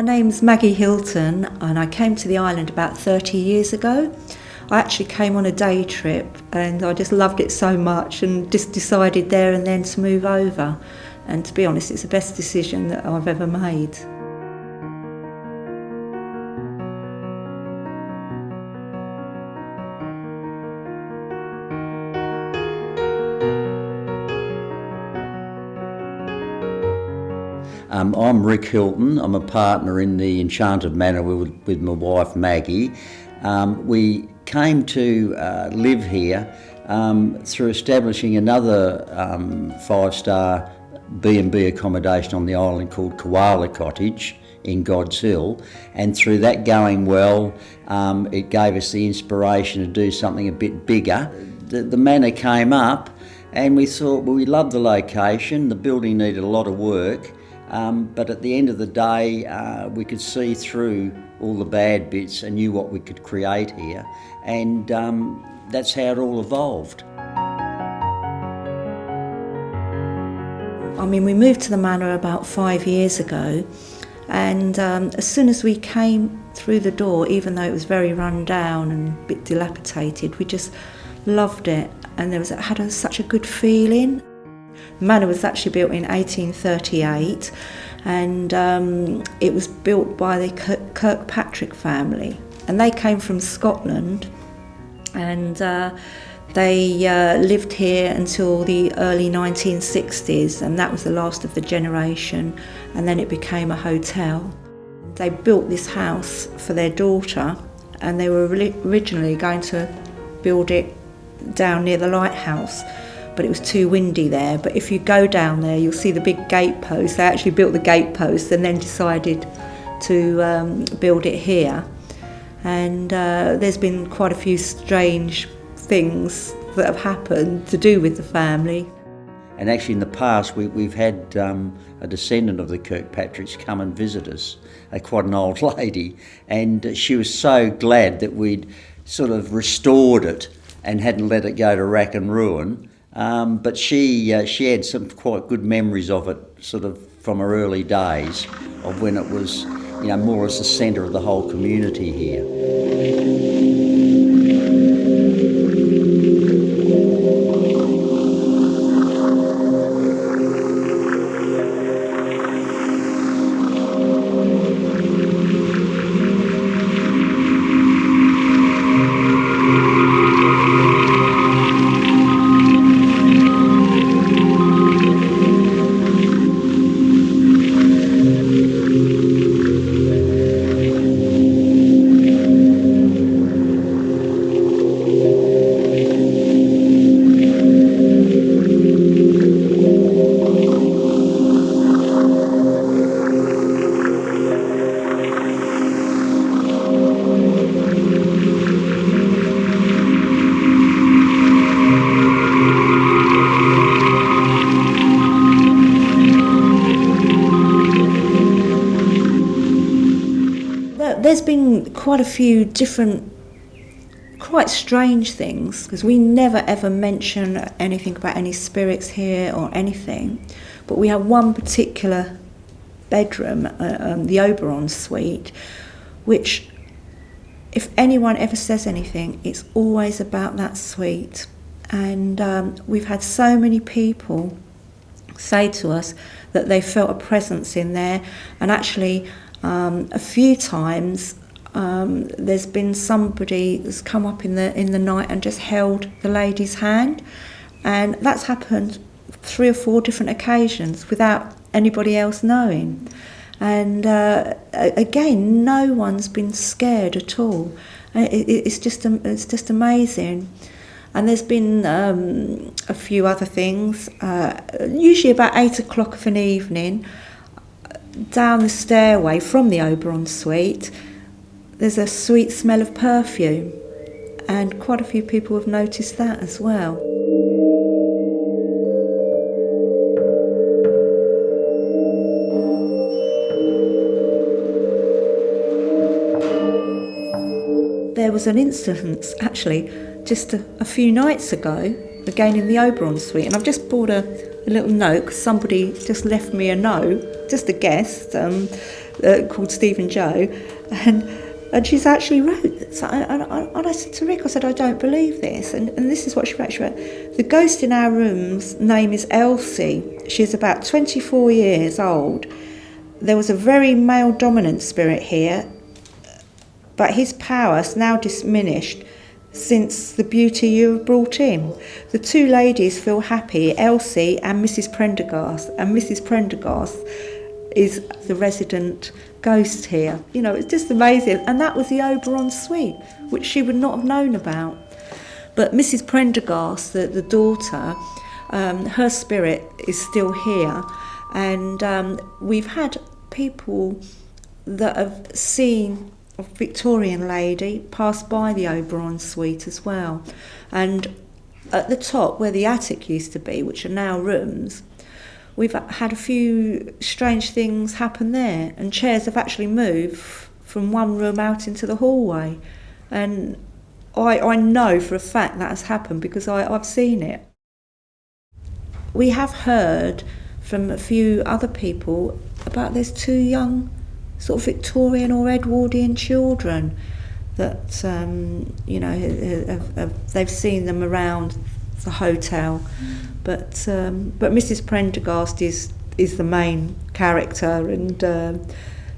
name's Maggie Hilton and I came to the island about 30 years ago. I actually came on a day trip and I just loved it so much and just decided there and then to move over. And to be honest, it's the best decision that I've ever made. I'm Rick Hilton. I'm a partner in the Enchanted Manor with my wife Maggie. We came to live here through establishing another 5-star B&B accommodation on the island called Koala Cottage in God's Hill, and through that going well, it gave us the inspiration to do something a bit bigger. The manor came up and we thought, well, we loved the location, the building needed a lot of work, but at the end of the day, we could see through all the bad bits and knew what we could create here, and that's how it all evolved. I mean, we moved to the manor about 5 years ago, and as soon as we came through the door, even though it was very run down and a bit dilapidated, we just loved it, and had such a good feeling. The manor was actually built in 1838, and it was built by the Kirkpatrick family, and they came from Scotland, and they lived here until the early 1960s, and that was the last of the generation, and then it became a hotel. They built this house for their daughter, and they were originally going to build it down near the lighthouse, but it was too windy there. But if you go down there, you'll see the big gate post. They actually built the gate post and then decided to build it here. And there's been quite a few strange things that have happened to do with the family. And actually in the past we've had a descendant of the Kirkpatricks come and visit us, quite an old lady, and she was so glad that we'd sort of restored it and hadn't let it go to rack and ruin. But she had some quite good memories of it, sort of from her early days, of when it was, more as the centre of the whole community here. There's been quite a few different, quite strange things, because we never ever mention anything about any spirits here or anything, but we have one particular bedroom, the Oberon suite, which if anyone ever says anything, it's always about that suite. And we've had so many people say to us that they felt a presence in there, and actually a few times there's been somebody that's come up in the night and just held the lady's hand, and that's happened 3 or 4 different occasions without anybody else knowing. And again, no one's been scared at all. It's just amazing. And there's been a few other things. Usually about 8 o'clock of an evening, down the stairway from the Oberon suite, there's a sweet smell of perfume, and quite a few people have noticed that as well. There was an incident actually just a few nights ago, again in the Oberon suite, and I've just brought a a little note, 'cause somebody just left me a note, just a guest, called Stephen Joe, and she's actually wrote. So, and I said to Rick, I said, I don't believe this. And this is what she wrote. She wrote, the ghost in our room's name is Elsie. She's about 24 years old. There was a very male-dominant spirit here, but his power is now diminished since the beauty you have brought in. The two ladies feel happy, Elsie and Mrs. Prendergast. And Mrs. Prendergast is the resident ghost here. You know, it's just amazing. And that was the Oberon suite, which she would not have known about. But Mrs. Prendergast, the daughter, her spirit is still here. And we've had people that have seen a Victorian lady passed by the Oberon suite as well. And at the top, where the attic used to be, which are now rooms, we've had a few strange things happen there, and chairs have actually moved from one room out into the hallway. And I know for a fact that has happened because I've seen it. We have heard from a few other people about there's two young sort of Victorian or Edwardian children that, you know, they've seen them around the hotel. But Mrs. Prendergast is the main character, and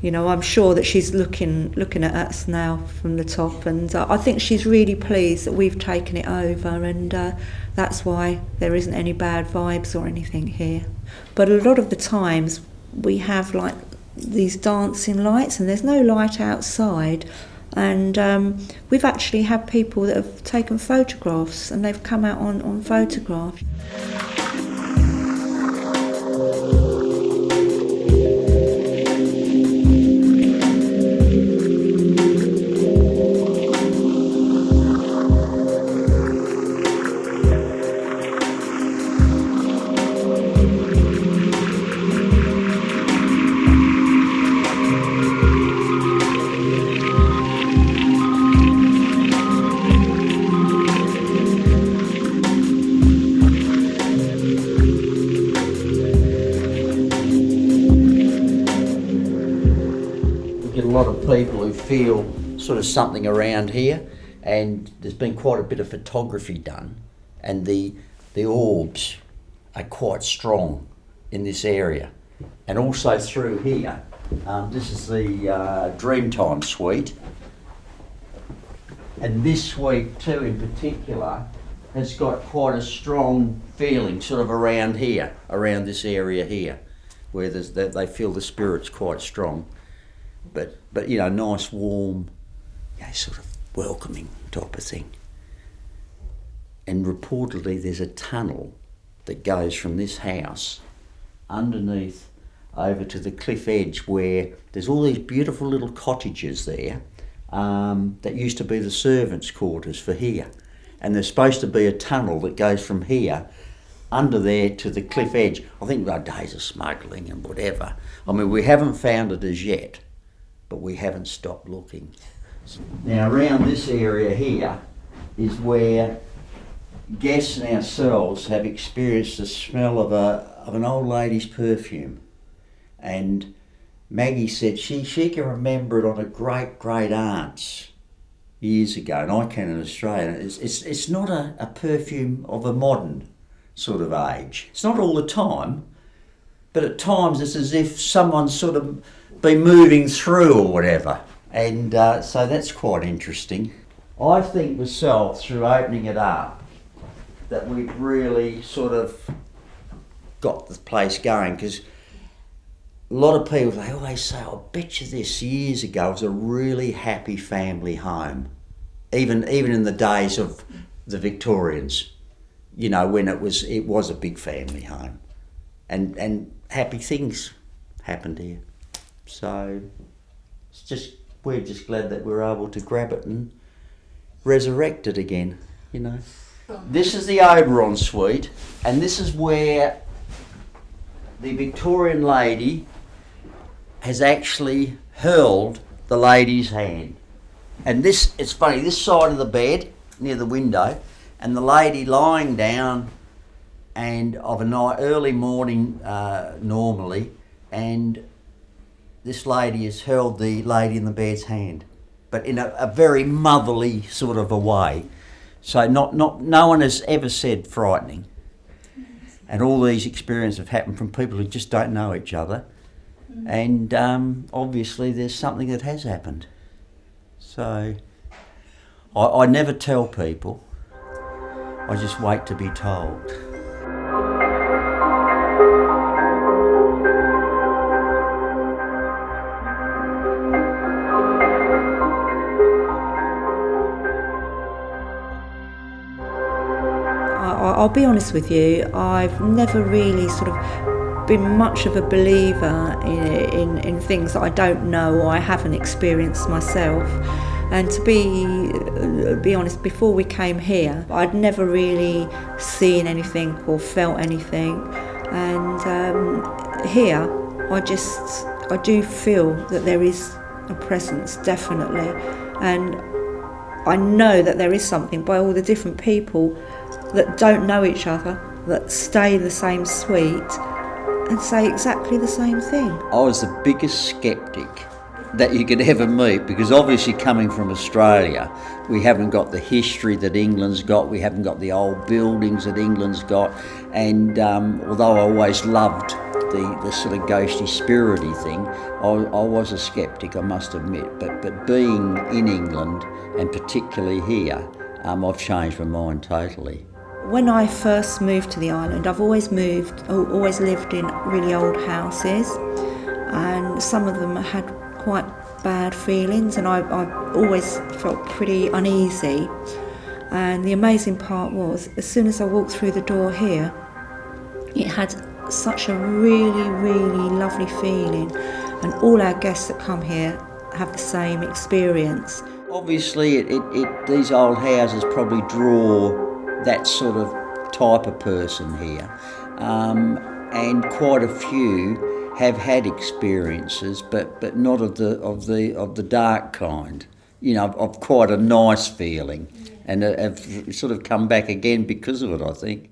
you know, I'm sure that she's looking at us now from the top, and I think she's really pleased that we've taken it over, and that's why there isn't any bad vibes or anything here. But a lot of the times we have like these dancing lights, and there's no light outside, and we've actually had people that have taken photographs, and they've come out on photographs. People who feel sort of something around here, and there's been quite a bit of photography done, and the orbs are quite strong in this area. And also through here, this is the Dreamtime suite, and this suite too in particular has got quite a strong feeling sort of around here, around this area here, where they feel the spirit's quite strong. But you know, nice, warm, you know, sort of welcoming type of thing. And reportedly there's a tunnel that goes from this house underneath over to the cliff edge, where there's all these beautiful little cottages there that used to be the servants' quarters for here. And there's supposed to be a tunnel that goes from here under there to the cliff edge. I think there are days of smuggling and whatever. I mean, we haven't found it as yet, but we haven't stopped looking. Now around this area here is where guests and ourselves have experienced the smell of an old lady's perfume. And Maggie said she can remember it on a great aunt's years ago, and I can in Australia. It's not a perfume of a modern sort of age. It's not all the time, but at times it's as if someone's sort of been moving through or whatever, and so that's quite interesting. I think myself, through opening it up, that we've really sort of got the place going, because a lot of people, they always say, I bet you this years ago was a really happy family home, even in the days of the Victorians, you know, when it was a big family home, and happy things happened here. So we're just glad that we're able to grab it and resurrect it again, you know. This is the Oberon suite, and this is where the Victorian lady has actually hurled the lady's hand. And this, it's funny, this side of the bed, near the window, and the lady lying down and of a night, early morning normally, and this lady has held the lady in the bed's hand, but in a very motherly sort of a way. So no one has ever said frightening. And all these experiences have happened from people who just don't know each other. And obviously there's something that has happened. So I never tell people, I just wait to be told. I'll be honest with you, I've never really sort of been much of a believer in things that I don't know or I haven't experienced myself. And to be honest, before we came here, I'd never really seen anything or felt anything. And here, I do feel that there is a presence, definitely. And I know that there is something by all the different people that don't know each other, that stay in the same suite and say exactly the same thing. I was the biggest sceptic that you could ever meet, because obviously coming from Australia, we haven't got the history that England's got, we haven't got the old buildings that England's got, and although I always loved the sort of ghosty, spirity thing, I was a sceptic, I must admit, but being in England, and particularly here, I've changed my mind totally. When I first moved to the island, I've always lived in really old houses, and some of them had quite bad feelings, and I always felt pretty uneasy. And the amazing part was, as soon as I walked through the door here, it had such a really, really lovely feeling, and all our guests that come here have the same experience. Obviously, these old houses probably draw that sort of type of person here, and quite a few have had experiences, but not of the dark kind. You know, of quite a nice feeling, and have sort of come back again because of it, I think.